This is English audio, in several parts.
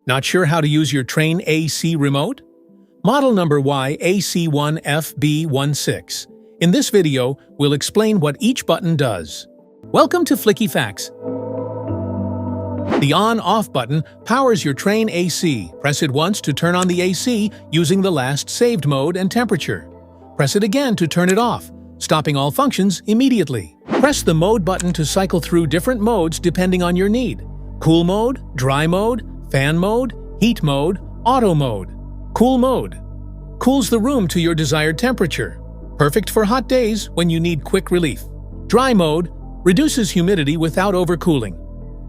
Not sure how to use your Trane AC remote? Model number YAC1FB16. In this video, we'll explain what each button does. Welcome to Flicky Facts. The on-off button powers your Trane AC. Press it once to turn on the AC using the last saved mode and temperature. Press it again to turn it off, stopping all functions immediately. Press the mode button to cycle through different modes depending on your need. Cool mode, dry mode, fan mode, heat mode, auto mode. Cool mode cools the room to your desired temperature. Perfect for hot days when you need quick relief. Dry mode reduces humidity without overcooling.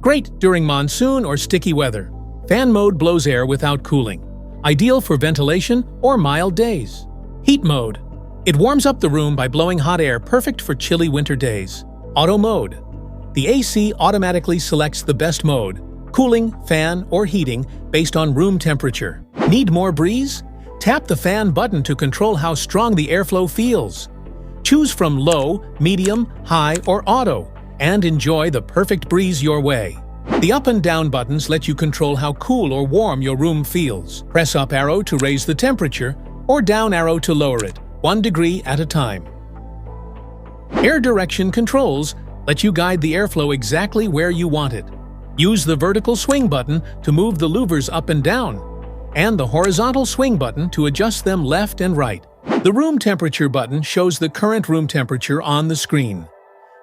Great during monsoon or sticky weather. Fan mode blows air without cooling. Ideal for ventilation or mild days. Heat mode. It warms up the room by blowing hot air, perfect for chilly winter days. Auto mode. The AC automatically selects the best mode, cooling, fan, or heating based on room temperature. Need more breeze? Tap the fan button to control how strong the airflow feels. Choose from low, medium, high, or auto, and enjoy the perfect breeze your way. The up and down buttons let you control how cool or warm your room feels. Press up arrow to raise the temperature, or down arrow to lower it, 1 degree at a time. Air direction controls let you guide the airflow exactly where you want it. Use the vertical swing button to move the louvers up and down, and the horizontal swing button to adjust them left and right. The room temperature button shows the current room temperature on the screen.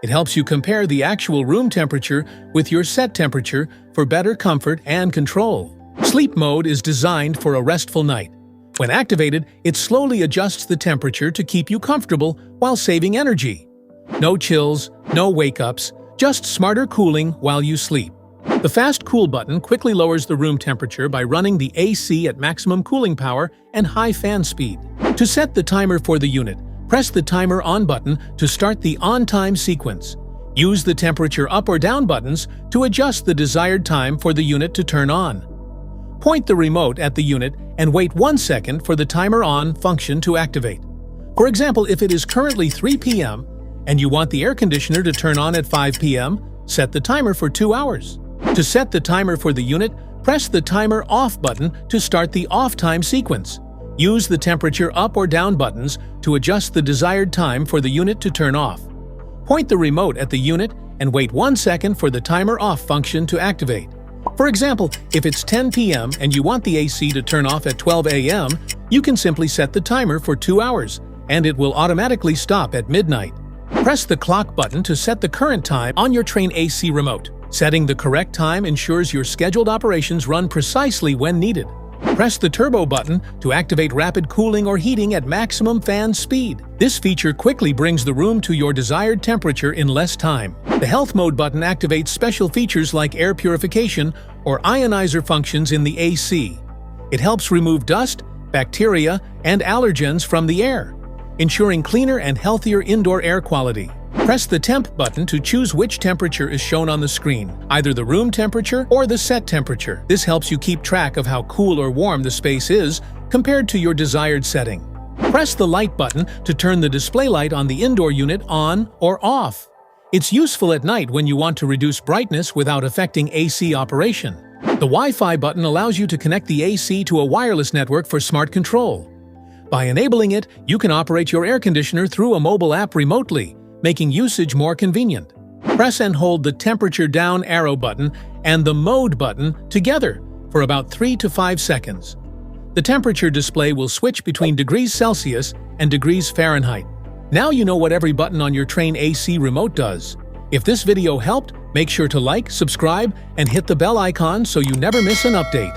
It helps you compare the actual room temperature with your set temperature for better comfort and control. Sleep mode is designed for a restful night. When activated, it slowly adjusts the temperature to keep you comfortable while saving energy. No chills, no wake-ups, just smarter cooling while you sleep. The fast cool button quickly lowers the room temperature by running the AC at maximum cooling power and high fan speed. To set the timer for the unit, press the timer on button to start the on-time sequence. Use the temperature up or down buttons to adjust the desired time for the unit to turn on. Point the remote at the unit and wait 1 second for the timer on function to activate. For example, if it is currently 3 p.m. and you want the air conditioner to turn on at 5 p.m., set the timer for 2 hours. To set the timer for the unit, press the timer off button to start the off time sequence. Use the temperature up or down buttons to adjust the desired time for the unit to turn off. Point the remote at the unit and wait 1 second for the timer off function to activate. For example, if it's 10 p.m. and you want the AC to turn off at 12 a.m., you can simply set the timer for 2 hours, and it will automatically stop at midnight. Press the clock button to set the current time on your Trane AC remote. Setting the correct time ensures your scheduled operations run precisely when needed. Press the turbo button to activate rapid cooling or heating at maximum fan speed. This feature quickly brings the room to your desired temperature in less time. The health mode button activates special features like air purification or ionizer functions in the AC. It helps remove dust, bacteria, and allergens from the air, ensuring cleaner and healthier indoor air quality. Press the temp button to choose which temperature is shown on the screen, either the room temperature or the set temperature. This helps you keep track of how cool or warm the space is compared to your desired setting. Press the light button to turn the display light on the indoor unit on or off. It's useful at night when you want to reduce brightness without affecting AC operation. The Wi-Fi button allows you to connect the AC to a wireless network for smart control. By enabling it, you can operate your air conditioner through a mobile app remotely, making usage more convenient. Press and hold the temperature down arrow button and the mode button together for about 3 to 5 seconds. The temperature display will switch between degrees Celsius and degrees Fahrenheit. Now you know what every button on your Trane AC remote does. If this video helped, make sure to like, subscribe, and hit the bell icon so you never miss an update.